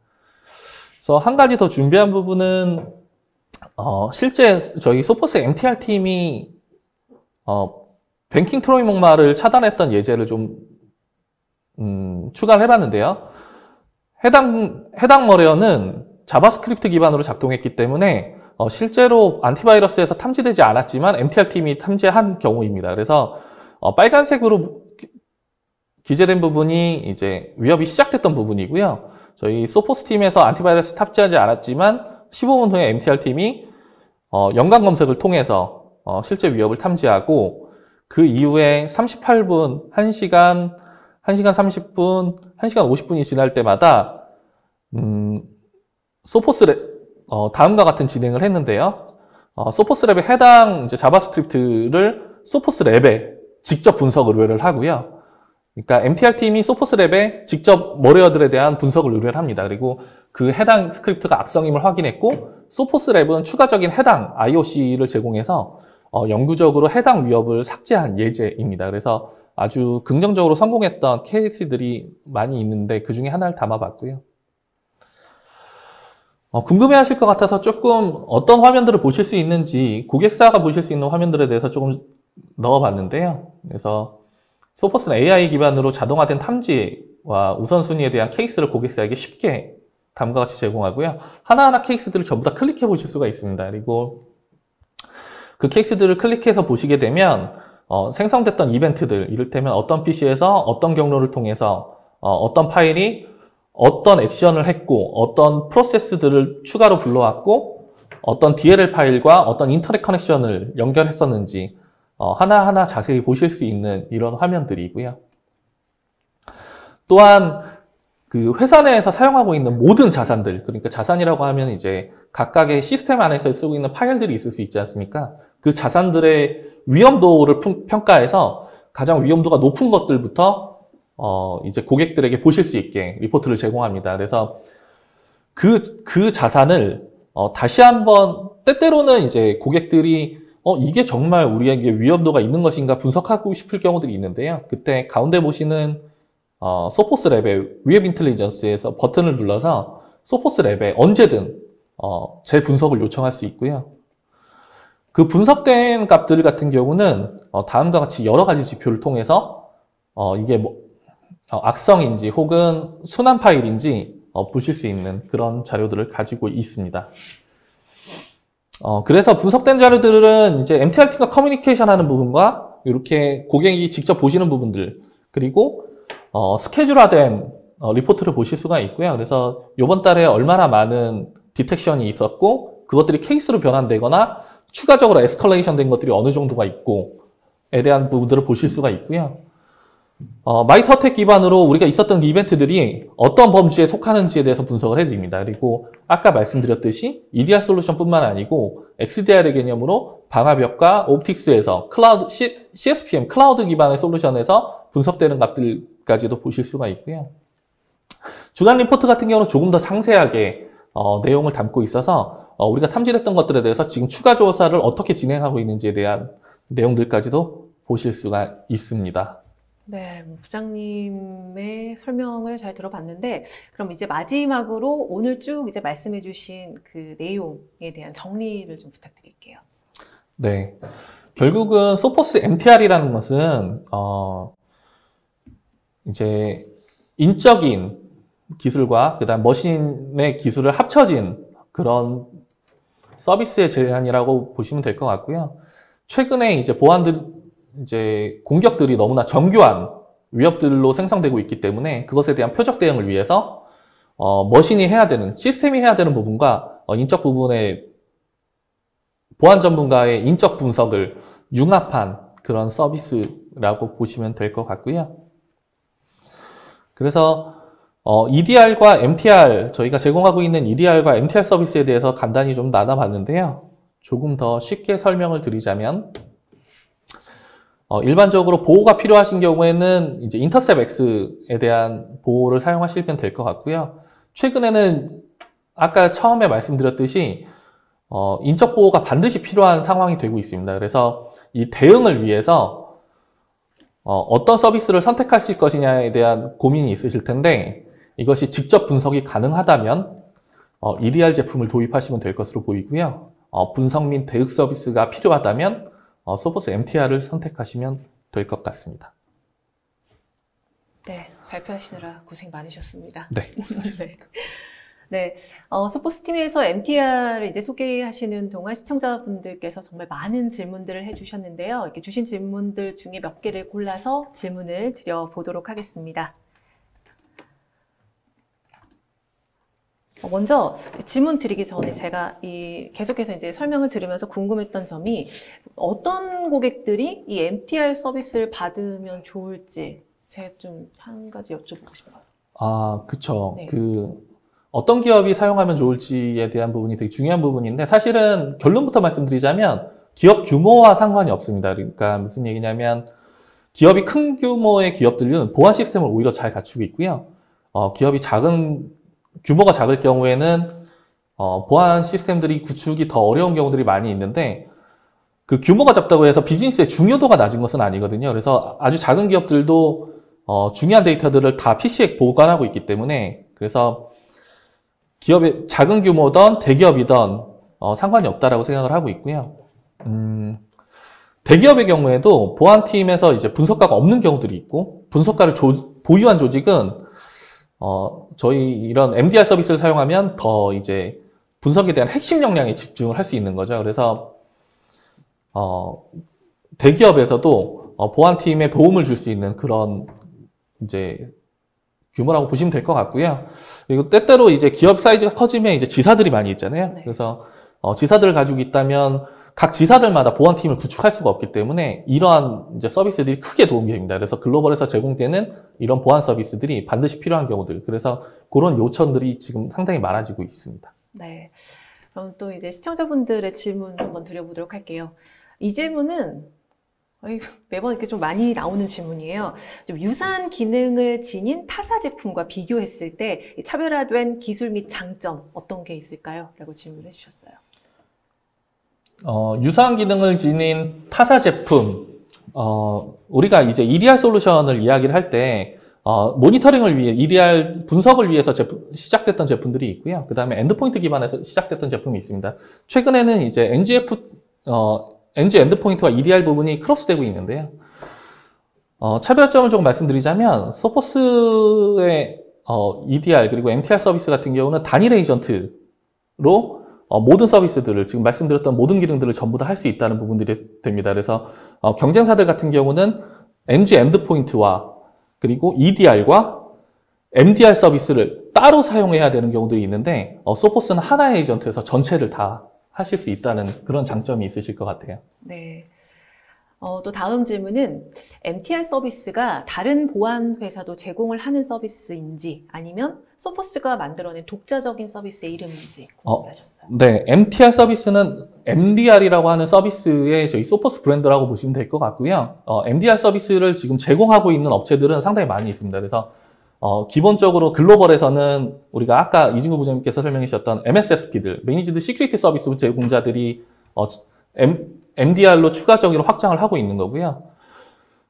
그래서 한 가지 더 준비한 부분은 실제 저희 소포스 MTR 팀이 뱅킹 트로이 목마를 차단했던 예제를 좀 추가를 해봤는데요. 해당 머리어는 자바스크립트 기반으로 작동했기 때문에 실제로 안티바이러스에서 탐지되지 않았지만 MTR 팀이 탐지한 경우입니다. 그래서 빨간색으로 기재된 부분이 이제 위협이 시작됐던 부분이고요. 저희 소포스 팀에서 안티바이러스 탑재하지 않았지만 15분 후에 MTR 팀이 연관 검색을 통해서 실제 위협을 탐지하고 그 이후에 38분, 1시간 30분, 1시간 50분이 지날 때마다 다음과 같은 진행을 했는데요. 소포스랩의 해당 이제 자바스크립트를 소포스랩에 직접 분석 의뢰를 하고요. 그러니까 MTR 팀이 소포스랩에 직접 머리어들에 대한 분석을 의뢰를 합니다. 그리고 그 해당 스크립트가 악성임을 확인했고 소포스랩은 추가적인 해당 IOC를 제공해서 영구적으로 해당 위협을 삭제한 예제입니다. 그래서 아주 긍정적으로 성공했던 케이스들이 많이 있는데 그 중에 하나를 담아봤고요. 궁금해하실 것 같아서 조금 어떤 화면들을 보실 수 있는지 고객사가 보실 수 있는 화면들에 대해서 조금 넣어봤는데요. 그래서 소포스는 AI 기반으로 자동화된 탐지와 우선순위에 대한 케이스를 고객사에게 쉽게 다음과 같이 제공하고요. 하나하나 케이스들을 전부 다 클릭해 보실 수가 있습니다. 그리고 그 케이스들을 클릭해서 보시게 되면 생성됐던 이벤트들, 이를테면 어떤 PC에서 어떤 경로를 통해서 어떤 파일이 어떤 액션을 했고 어떤 프로세스들을 추가로 불러왔고 어떤 DLL 파일과 어떤 인터넷 커넥션을 연결했었는지 하나하나 자세히 보실 수 있는 이런 화면들이고요. 또한 그 회사 내에서 사용하고 있는 모든 자산들, 그러니까 자산이라고 하면 이제 각각의 시스템 안에서 쓰고 있는 파일들이 있을 수 있지 않습니까? 그 자산들의 위험도를 평가해서 가장 위험도가 높은 것들부터 이제 고객들에게 보실 수 있게 리포트를 제공합니다. 그래서 그 자산을 다시 한번 때때로는 이제 고객들이 이게 정말 우리에게 위험도가 있는 것인가 분석하고 싶을 경우들이 있는데요. 그때 가운데 보시는 소포스랩의 위협 인텔리전스에서 버튼을 눌러서 소포스랩에 언제든 재분석을 요청할 수 있고요. 그 분석된 값들 같은 경우는 다음과 같이 여러 가지 지표를 통해서 이게 악성인지 혹은 순환 파일인지 보실 수 있는 그런 자료들을 가지고 있습니다. 그래서 분석된 자료들은 이제 MTR 팀과 커뮤니케이션 하는 부분과 이렇게 고객이 직접 보시는 부분들, 그리고 스케줄화된 리포트를 보실 수가 있고요. 그래서 이번 달에 얼마나 많은 디텍션이 있었고 그것들이 케이스로 변환되거나 추가적으로 에스컬레이션 된 것들이 어느 정도가 있고에 대한 부분들을 보실 수가 있고요. 마이터텍 기반으로 우리가 있었던 이벤트들이 어떤 범주에 속하는지에 대해서 분석을 해드립니다. 그리고 아까 말씀드렸듯이 EDR 솔루션뿐만 아니고 XDR의 개념으로 방화벽과 옵틱스에서 클라우드, CSPM, 클라우드 기반의 솔루션에서 분석되는 값들까지도 보실 수가 있고요. 주간 리포트 같은 경우는 조금 더 상세하게 내용을 담고 있어서 우리가 탐지했던 것들에 대해서 지금 추가 조사를 어떻게 진행하고 있는지에 대한 내용들까지도 보실 수가 있습니다. 네, 부장님의 설명을 잘 들어봤는데, 그럼 이제 마지막으로 오늘 쭉 이제 말씀해주신 그 내용에 대한 정리를 좀 부탁드릴게요. 네, 결국은 소포스 MTR이라는 것은 이제 인적인 기술과 그다음 머신의 기술을 합쳐진 그런 서비스의 제안이라고 보시면 될 것 같고요. 최근에 이제 공격들이 너무나 정교한 위협들로 생성되고 있기 때문에 그것에 대한 표적 대응을 위해서 머신이 해야 되는, 시스템이 해야 되는 부분과 인적 부분의 보안 전문가의 인적 분석을 융합한 그런 서비스라고 보시면 될 것 같고요. 그래서 EDR과 MTR, 저희가 제공하고 있는 EDR과 MTR 서비스에 대해서 간단히 좀 나눠봤는데요. 조금 더 쉽게 설명을 드리자면 일반적으로 보호가 필요하신 경우에는 이제 인터셉 X에 대한 보호를 사용하시면 될 것 같고요. 최근에는 아까 처음에 말씀드렸듯이 인적 보호가 반드시 필요한 상황이 되고 있습니다. 그래서 이 대응을 위해서 어떤 서비스를 선택하실 것이냐에 대한 고민이 있으실 텐데 이것이 직접 분석이 가능하다면 EDR 제품을 도입하시면 될 것으로 보이고요. 분석 및 대응 서비스가 필요하다면 소포스 MTR을 선택하시면 될 것 같습니다. 네, 발표하시느라 고생 많으셨습니다. 네, 고생하셨습니다. 네, 소포스 팀에서 MTR을 이제 소개하시는 동안 시청자분들께서 정말 많은 질문들을 해주셨는데요. 이렇게 주신 질문들 중에 몇 개를 골라서 질문을 드려보도록 하겠습니다. 먼저 질문 드리기 전에 제가 계속해서 이제 설명을 들으면서 궁금했던 점이 어떤 고객들이 이 MTR 서비스를 받으면 좋을지 제가 좀 한 가지 여쭤보고 싶어요. 그쵸. 네. 어떤 기업이 사용하면 좋을지에 대한 부분이 되게 중요한 부분인데 사실은 결론부터 말씀드리자면 기업 규모와 상관이 없습니다. 그러니까 무슨 얘기냐면 기업이 큰 규모의 기업들은 보안 시스템을 오히려 잘 갖추고 있고요. 기업이 규모가 작을 경우에는 보안 시스템들이 구축이 더 어려운 경우들이 많이 있는데 그 규모가 작다고 해서 비즈니스의 중요도가 낮은 것은 아니거든요. 그래서 아주 작은 기업들도 중요한 데이터들을 다 PC에 보관하고 있기 때문에 그래서 기업의 작은 규모든 대기업이든 상관이 없다라고 생각을 하고 있고요. 대기업의 경우에도 보안팀에서 이제 분석가가 없는 경우들이 있고 분석가를 보유한 조직은 저희 이런 MDR 서비스를 사용하면 더 이제 분석에 대한 핵심 역량에 집중을 할 수 있는 거죠. 그래서 대기업에서도 보안팀에 도움을 줄 수 있는 그런 이제 규모라고 보시면 될 것 같고요. 그리고 때때로 이제 기업 사이즈가 커지면 이제 지사들이 많이 있잖아요. 네. 그래서 지사들을 가지고 있다면 각 지사들마다 보안팀을 구축할 수가 없기 때문에 이러한 이제 서비스들이 크게 도움이 됩니다. 그래서 글로벌에서 제공되는 이런 보안 서비스들이 반드시 필요한 경우들. 그래서 그런 요청들이 지금 상당히 많아지고 있습니다. 네. 그럼 또 이제 시청자분들의 질문 한번 드려보도록 할게요. 이 질문은 매번 이렇게 좀 많이 나오는 질문이에요. 좀 유사한 기능을 지닌 타사 제품과 비교했을 때 차별화된 기술 및 장점 어떤 게 있을까요? 라고 질문을 해주셨어요. 유사한 기능을 지닌 타사 제품, 우리가 이제 EDR 솔루션을 이야기를 할 때, 모니터링을 위해, EDR 분석을 위해서 시작됐던 제품들이 있고요. 그 다음에 엔드포인트 기반에서 시작됐던 제품이 있습니다. 최근에는 이제 NG 엔드포인트와 EDR 부분이 크로스되고 있는데요. 차별점을 조금 말씀드리자면, 소포스의 EDR 그리고 MTR 서비스 같은 경우는 단일 에이전트로 모든 서비스들을 지금 말씀드렸던 모든 기능들을 전부 다 할 수 있다는 부분들이 됩니다. 그래서 경쟁사들 같은 경우는 NG 엔드포인트와 그리고 EDR과 MDR 서비스를 따로 사용해야 되는 경우들이 있는데 소포스는 하나의 에이전트에서 전체를 다 하실 수 있다는 그런 장점이 있으실 것 같아요. 네. 또 다음 질문은 MTR 서비스가 다른 보안 회사도 제공을 하는 서비스인지 아니면 소포스가 만들어낸 독자적인 서비스의 이름인지 궁금해하셨어요. 네, MTR 서비스는 MDR이라고 하는 서비스의 저희 소포스 브랜드라고 보시면 될 것 같고요. MDR 서비스를 지금 제공하고 있는 업체들은 상당히 많이 있습니다. 그래서 기본적으로 글로벌에서는 우리가 아까 이진구 부장님께서 설명해 주셨던 MSSP들, 매니지드 시큐리티 서비스 제공자들이 MDR로 추가적으로 확장을 하고 있는 거고요.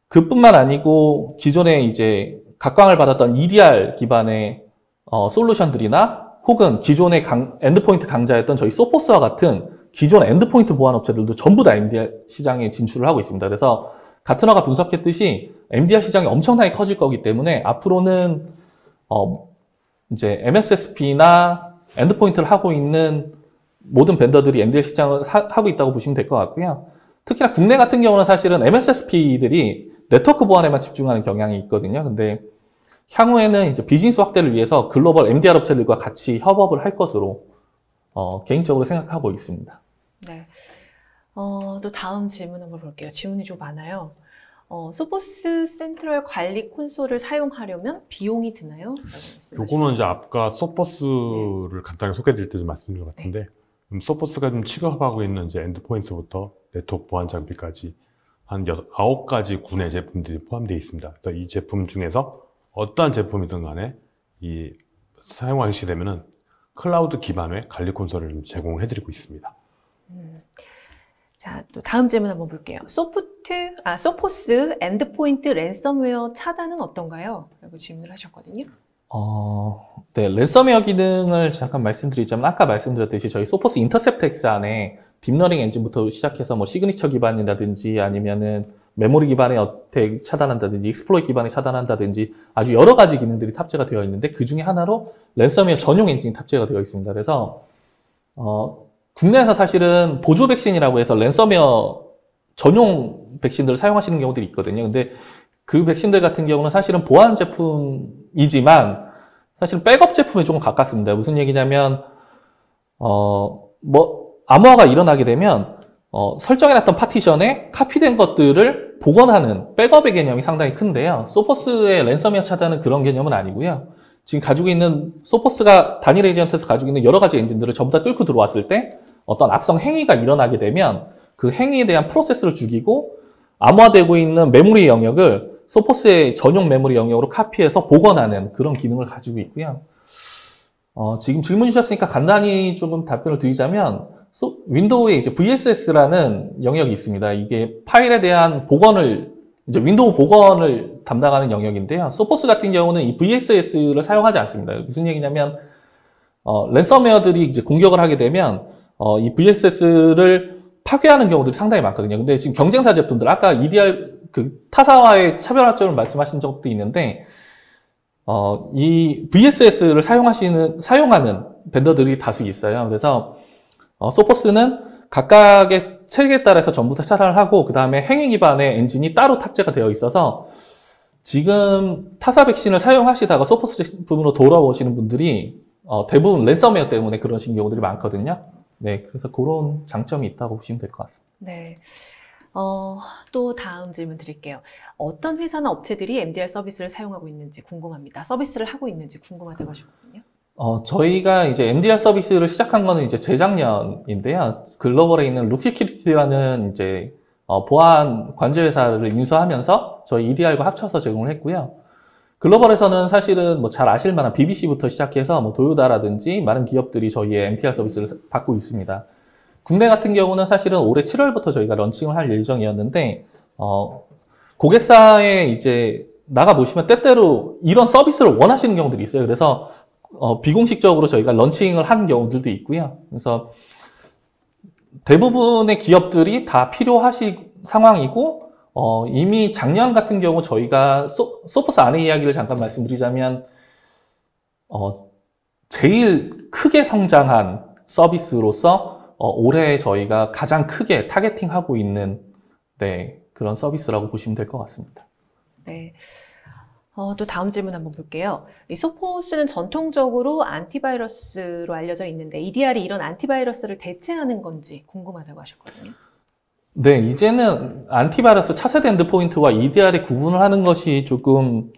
그뿐만 아니고 기존에 이제 각광을 받았던 EDR 기반의 솔루션들이나 혹은 기존의 엔드포인트 강자였던 저희 소포스와 같은 기존 엔드포인트 보안 업체들도 전부 다 MDR 시장에 진출을 하고 있습니다. 그래서 가트너가 분석했듯이 MDR 시장이 엄청나게 커질 거기 때문에 앞으로는 이제 MSSP나 엔드포인트를 하고 있는 모든 벤더들이 MDR 시장을 하고 있다고 보시면 될 것 같고요. 특히나 국내 같은 경우는 사실은 MSSP들이 네트워크 보안에만 집중하는 경향이 있거든요. 근데 향후에는 이제 비즈니스 확대를 위해서 글로벌 MDR 업체들과 같이 협업을 할 것으로 개인적으로 생각하고 있습니다. 네. 또 다음 질문 한번 볼게요. 질문이 좀 많아요. 소포스 센트럴 관리 콘솔을 사용하려면 비용이 드나요? 요거는 이제 아까 소포스를 간단히 소개해드릴 때 좀 말씀드린 것 같은데 소포스가 좀 취급하고 있는 이제 엔드포인트부터 네트워크 보안 장비까지 한 9가지 군의 제품들이 포함되어 있습니다. 그래서 이 제품 중에서 어떠한 제품이든 간에 이 사용하시게 되면은 클라우드 기반의 관리 콘솔을 좀 제공을 해드리고 있습니다. 자, 또 다음 질문 한번 볼게요. 소포스 엔드포인트 랜섬웨어 차단은 어떤가요? 라고 질문을 하셨거든요. 네, 랜섬웨어 기능을 잠깐 말씀드리자면 아까 말씀드렸듯이 저희 소포스 인터셉트 X 안에 딥러닝 엔진부터 시작해서 뭐 시그니처 기반이라든지 아니면은 메모리 기반의 어택 차단한다든지 익스플로이트 기반에 차단한다든지 아주 여러 가지 기능들이 탑재가 되어 있는데 그 중에 하나로 랜섬웨어 전용 엔진이 탑재가 되어 있습니다. 그래서 국내에서 사실은 보조 백신이라고 해서 랜섬웨어 전용 백신들을 사용하시는 경우들이 있거든요. 근데 그 백신들 같은 경우는 사실은 보안 제품이지만 사실 백업 제품에 조금 가깝습니다. 무슨 얘기냐면 암호화가 일어나게 되면 설정해놨던 파티션에 카피된 것들을 복원하는 백업의 개념이 상당히 큰데요. 소포스의 랜섬웨어 차단은 그런 개념은 아니고요. 지금 가지고 있는 소포스가 단일 에이전트에서 가지고 있는 여러 가지 엔진들을 전부 다 뚫고 들어왔을 때 어떤 악성 행위가 일어나게 되면 그 행위에 대한 프로세스를 죽이고 암호화되고 있는 메모리 영역을 소포스의 전용 메모리 영역으로 카피해서 복원하는 그런 기능을 가지고 있고요. 지금 질문 주셨으니까 간단히 조금 답변을 드리자면 윈도우에 이제 VSS라는 영역이 있습니다. 이게 파일에 대한 복원을 이제 윈도우 복원을 담당하는 영역인데요. 소포스 같은 경우는 이 VSS를 사용하지 않습니다. 무슨 얘기냐면 랜섬웨어들이 이제 공격을 하게 되면 이 VSS를 파괴하는 경우들이 상당히 많거든요. 근데 지금 경쟁사 제품들 아까 EDR 그 타사와의 차별화점을 말씀하신 적도 있는데 이 VSS를 사용하는 벤더들이 다수 있어요. 그래서 소포스는 각각의 체계에 따라서 전부 다 차단을 하고 그 다음에 행위 기반의 엔진이 따로 탑재가 되어 있어서 지금 타사 백신을 사용하시다가 소포스 제품으로 돌아오시는 분들이 대부분 랜섬웨어 때문에 그러신 경우들이 많거든요. 네, 그래서 그런 장점이 있다고 보시면 될 것 같습니다. 네. 또 다음 질문 드릴게요. 어떤 회사나 업체들이 MDR 서비스를 사용하고 있는지 궁금합니다. 서비스를 하고 있는지 궁금하다고 하셨거든요. 저희가 이제 MDR 서비스를 시작한 거는 이제 재작년인데요. 글로벌에 있는 룩시큐리티라는 이제 보안 관제 회사를 인수하면서 저희 EDR과 합쳐서 제공을 했고요. 글로벌에서는 사실은 뭐 잘 아실 만한 BBC부터 시작해서 뭐 도요다라든지 많은 기업들이 저희의 MDR 서비스를 받고 있습니다. 국내 같은 경우는 사실은 올해 7월부터 저희가 런칭을 할 예정이었는데, 고객사에 이제 나가보시면 때때로 이런 서비스를 원하시는 경우들이 있어요. 그래서, 비공식적으로 저희가 런칭을 한 경우들도 있고요. 그래서 대부분의 기업들이 다 필요하신 상황이고, 이미 작년 같은 경우 저희가 소포스 안의 이야기를 잠깐 말씀드리자면, 제일 크게 성장한 서비스로서 올해 저희가 가장 크게 타겟팅하고 있는 그런 서비스라고 보시면 될 것 같습니다. 네. 또 다음 질문 한번 볼게요. 이 소포스는 전통적으로 안티바이러스로 알려져 있는데 EDR이 이런 안티바이러스를 대체하는 건지 궁금하다고 하셨거든요. 네, 이제는 안티바이러스 차세대 엔드포인트와 EDR의 구분을 하는 것이 조금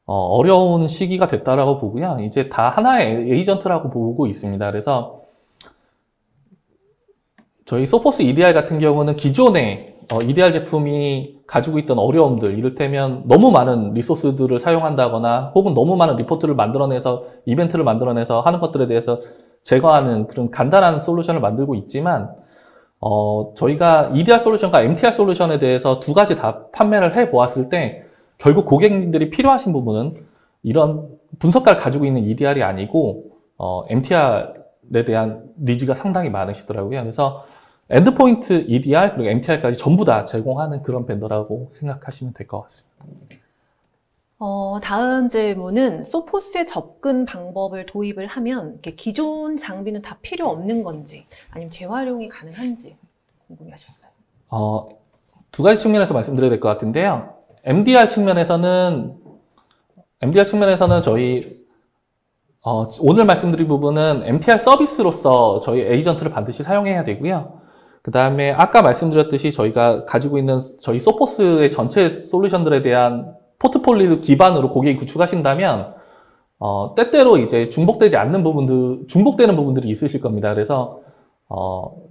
어려운 시기가 됐다라고 보고요. 이제 다 하나의 에이전트라고 보고 있습니다. 그래서 저희 소포스 EDR 같은 경우는 기존의 EDR 제품이 가지고 있던 어려움들, 이를테면 너무 많은 리소스들을 사용한다거나 혹은 너무 많은 리포트를 만들어내서 이벤트를 만들어내서 하는 것들에 대해서 제거하는 그런 간단한 솔루션을 만들고 있지만 저희가 EDR 솔루션과 MTR 솔루션에 대해서 두 가지 다 판매를 해보았을 때 결국 고객님들이 필요하신 부분은 이런 분석가를 가지고 있는 EDR이 아니고 MTR에 대한 니즈가 상당히 많으시더라고요. 그래서 엔드포인트 EDR 그리고 MTR까지 전부 다 제공하는 그런 벤더라고 생각하시면 될 것 같습니다. 다음 질문은 소포스의 접근 방법을 도입을 하면 이렇게 기존 장비는 다 필요 없는 건지 아니면 재활용이 가능한지 궁금해하셨어요. 두 가지 측면에서 말씀드려야 될 것 같은데요. MDR 측면에서는 저희 오늘 말씀드린 부분은 MTR 서비스로서 저희 에이전트를 반드시 사용해야 되고요. 그 다음에 아까 말씀드렸듯이 저희가 가지고 있는 저희 소포스의 전체 솔루션들에 대한 포트폴리오 기반으로 고객이 구축하신다면 때때로 이제 중복되는 부분들이 있으실 겁니다. 그래서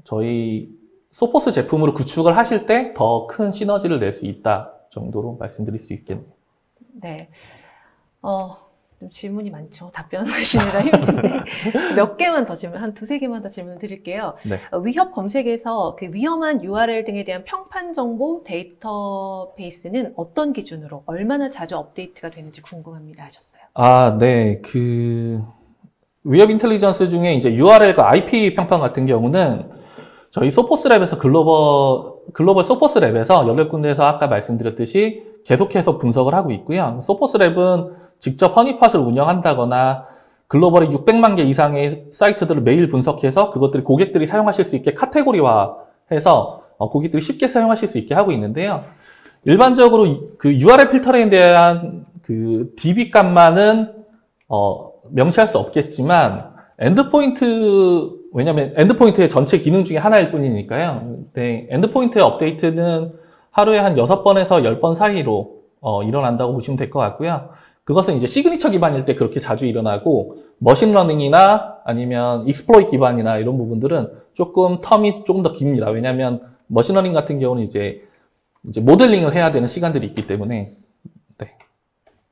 저희 소포스 제품으로 구축을 하실 때 더 큰 시너지를 낼 수 있다 정도로 말씀드릴 수 있겠네요. 네. 좀 질문이 많죠. 답변하시느라 힘든데. 몇 개만 더 질문, 한 두세 개만 더 질문 드릴게요. 네. 위협 검색에서 그 위험한 URL 등에 대한 평판 정보 데이터베이스는 어떤 기준으로 얼마나 자주 업데이트가 되는지 궁금합니다 하셨어요. 아, 네. 위협 인텔리전스 중에 이제 URL과 IP 평판 같은 경우는 저희 소포스랩에서 글로벌 소포스랩에서 8군데에서 아까 말씀드렸듯이 계속해서 분석을 하고 있고요. 소포스랩은 직접 허니팟을 운영한다거나 글로벌에 600만 개 이상의 사이트들을 매일 분석해서 그것들이 고객들이 사용하실 수 있게 카테고리화해서 고객들이 쉽게 사용하실 수 있게 하고 있는데요. 일반적으로 그 URL 필터링에 대한 그 DB 값만은 명시할 수 없겠지만 왜냐면 엔드포인트의 전체 기능 중에 하나일 뿐이니까요. 네, 엔드포인트의 업데이트는 하루에 한 6번에서 10번 사이로 일어난다고 보시면 될 것 같고요. 그것은 이제 시그니처 기반일 때 그렇게 자주 일어나고 머신러닝이나 아니면 익스플로이트 기반이나 이런 부분들은 조금 텀이 조금 더 깁니다. 왜냐하면 머신러닝 같은 경우는 이제 모델링을 해야 되는 시간들이 있기 때문에. 네.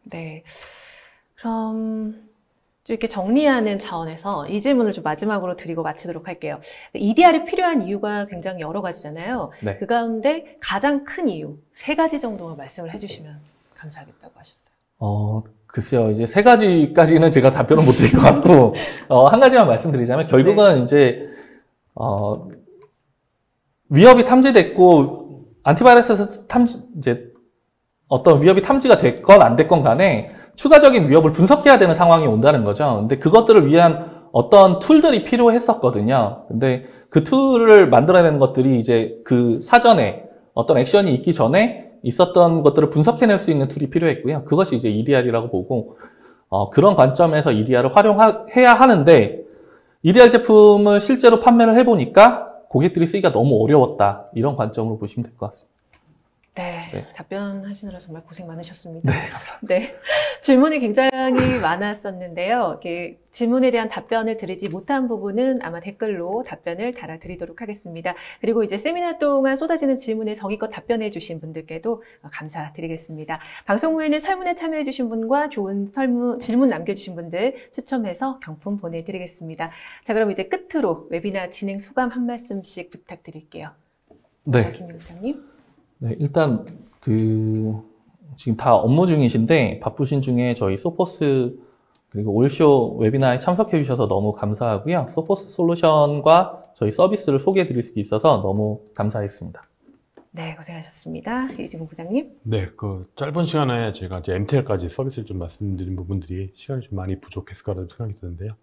네. 그럼 좀 이렇게 정리하는 차원에서 이 질문을 좀 마지막으로 드리고 마치도록 할게요. EDR이 필요한 이유가 굉장히 여러 가지잖아요. 네. 그 가운데 가장 큰 이유 3가지 정도만 말씀을 해주시면 감사하겠다고 하셨어요. 글쎄요. 이제 3가지까지는 제가 답변을 못 드릴 것 같고, 한 가지만 말씀드리자면, 결국은 이제, 위협이 탐지됐고, 안티바이러스에서 어떤 위협이 탐지가 됐건 안 됐건 간에, 추가적인 위협을 분석해야 되는 상황이 온다는 거죠. 근데 그것들을 위한 어떤 툴들이 필요했었거든요. 근데 그 툴을 만들어내는 것들이 이제 그 사전에 어떤 액션이 있기 전에 있었던 것들을 분석해낼 수 있는 툴이 필요했고요. 그것이 이제 EDR이라고 보고, 그런 관점에서 EDR을 활용해야 하는데, EDR 제품을 실제로 판매를 해보니까 고객들이 쓰기가 너무 어려웠다. 이런 관점으로 보시면 될 것 같습니다. 네, 답변하시느라 정말 고생 많으셨습니다. 네, 감사합니다. 네, 질문이 굉장히 많았었는데요. 이렇게 질문에 대한 답변을 드리지 못한 부분은 아마 댓글로 답변을 달아드리도록 하겠습니다. 그리고 이제 세미나 동안 쏟아지는 질문에 정의껏 답변해 주신 분들께도 감사드리겠습니다. 방송 후에는 설문에 참여해 주신 분과 좋은 질문 남겨주신 분들 추첨해서 경품 보내드리겠습니다. 자, 그럼 이제 끝으로 웨비나 진행 소감 한 말씀씩 부탁드릴게요. 네. 김 부장님. 네, 일단 지금 다 업무 중이신데 바쁘신 중에 저희 소포스 그리고 올쇼 웨비나에 참석해 주셔서 너무 감사하고요. 소포스 솔루션과 저희 서비스를 소개해 드릴 수 있어서 너무 감사했습니다. 네, 고생하셨습니다. 이진국 부장님. 네, 그 짧은 시간에 제가 이제 MTL까지 서비스를 좀 말씀드린 부분들이 시간이 좀 많이 부족했을 거라고 생각이 드는데요.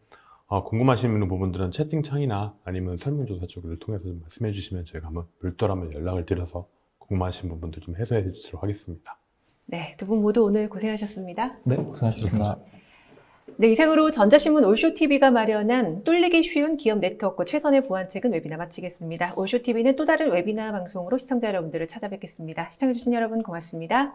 궁금하신 부분들은 채팅창이나 아니면 설문조사 쪽을 통해서 좀 말씀해 주시면 저희가 한번 별도로 한번 연락을 드려서 궁금하신 부분들 좀 해소해 주도록 하겠습니다. 네, 두 분 모두 오늘 고생하셨습니다. 네, 고생하셨습니다. 네, 이상으로 전자신문 올쇼TV가 마련한 뚫리기 쉬운 기업 네트워크 최선의 보안책은 웨비나 마치겠습니다. 올쇼TV는 또 다른 웨비나 방송으로 시청자 여러분들을 찾아뵙겠습니다. 시청해주신 여러분 고맙습니다.